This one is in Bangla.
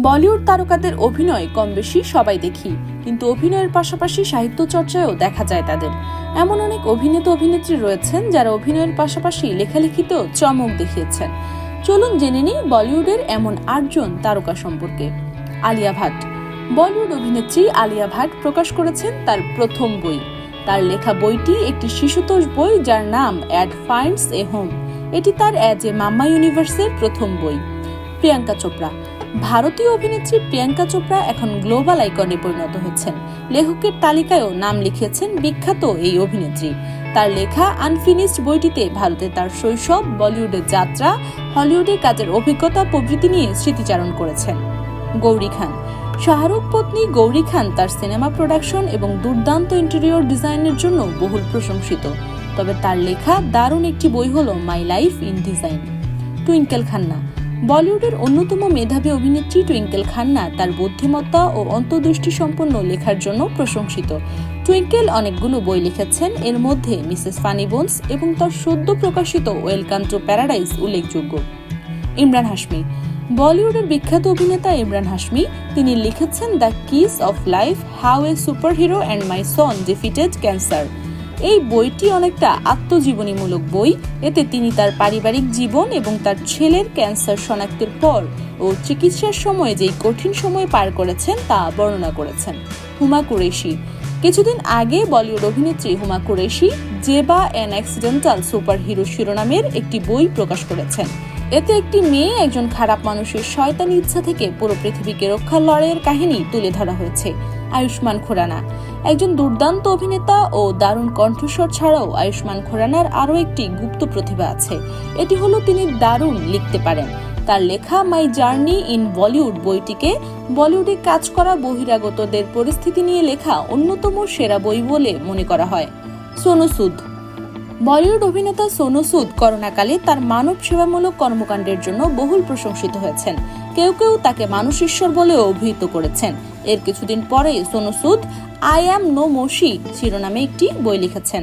বলিউড তারকাদের অভিনয় কম বেশি সবাই দেখি, কিন্তু অভিনয়ের পাশাপাশি সাহিত্য চর্চায়ও দেখা যায় তাদের। এমন অনেক অভিনেতা অভিনেত্রী রয়েছেন যারা অভিনয়ের পাশাপাশি লেখালেখিতেও চমক দেখিয়েছেন। চলুন জেনে নিই বলিউডের এমন 8 জন তারকা সম্পর্কে। আলিয়া ভাট। বলিউড অভিনেত্রী আলিয়া ভাট প্রকাশ করেছেন তার প্রথম বই। তার লেখা বইটি একটি শিশুতোষ বই যার নাম অ্যাড ফাইন্ডস এ হোম। এটি তার অ্যাজ এ মাম্মা ইউনিভার্সের প্রথম বই। প্রিয়াঙ্কা চোপড়া। ভারতীয় অভিনেত্রী প্রিয়াঙ্কা চোপড়া এখন গ্লোবাল আইকনে পরিণত হয়েছেন। লেখকের তালিকায়ও নাম লিখিয়েছেন বিখ্যাত এই অভিনেত্রী। তার লেখা আনফিনিশড বইটিতে ভারতে তার শৈশব, বলিউডের যাত্রা, হলিউডে কাজের অভিজ্ঞতা প্রভৃতি নিয়ে স্মৃতিচারণ করেছেন। গৌরী খান। শাহরুখ পত্নী গৌরী খান তার সিনেমা প্রোডাকশন এবং দুর্দান্ত ইন্টেরিয়র ডিজাইনের জন্য বহুল প্রশংসিত। তবে তার লেখা দারুণ একটি বই হলো my life in design. Twinkle Khanna. বলিউডের অন্যতম মেধাবী অভিনেত্রী টুইঙ্কেল খান্না তার বুদ্ধিমত্তা ও অন্তর্দৃষ্টি সম্পন্ন লেখার জন্য প্রশংসিত। টুইঙ্কেল অনেকগুলো বই লিখেছেন, এর মধ্যে মিসেস ফানি বোনস এবং তার সদ্য প্রকাশিত ওয়েলকাম টু প্যারাডাইস উল্লেখযোগ্য। ইমরান হাশমি। বলিউডের বিখ্যাত অভিনেতা ইমরান হাশমি, তিনি লিখেছেন the kiss of life, how A superhero and my Son defeated cancer. এই বইটি অনেকটা আত্মজীবনীমূলক বই। এতে তিনি তার পারিবারিক জীবন এবং তার ছেলের ক্যান্সার শনাক্তের পর ও চিকিৎসার সময় যেই কঠিন সময় পার করেছেন তা বর্ণনা করেছেন। হুমা কুরেশি। কিছুদিন আগে বলিউড অভিনেত্রী Huma Qureshi Zeba an accidental superhero শিরোনামের একটি বই প্রকাশ করেছেন। এতে একটি মেয়ে একজন খারাপ মানুষের শয়তানি ইচ্ছা থেকে পুরো পৃথিবীকে রক্ষার লড়াইয়ের কাহিনী তুলে ধরা হয়েছে। আয়ুষ্মান খুরানা। একজন দুর্দান্ত অভিনেতা ও দারুণ কণ্ঠস্বর ছাড়াও আয়ুষ্মান খুরানার আরও একটি গুপ্ত প্রতিভা আছে। এটি হলো তিনি দারুণ লিখতে পারেন। তার লেখা মাই জার্নি ইন বলিউড বইটিকে বলিউডে কাজ করা বহিরাগতদের পরিস্থিতি নিয়ে লেখা অন্যতম সেরা বই বলে মনে করা হয়। সোনু সুদ। বলিউড অভিনেতা সোনু সুদ করোনাকালে তার মানব সেবামূলক কর্মকাণ্ডের জন্য বহুল প্রশংসিত হয়েছেন। কেউ কেউ তাকে মানুষ ঈশ্বর বলে অভিহিত করেছেন। এর কিছুদিন পরে সোনু সুদ আই অ্যাম নো মোশি শিরোনামে একটি বই লিখেছেন।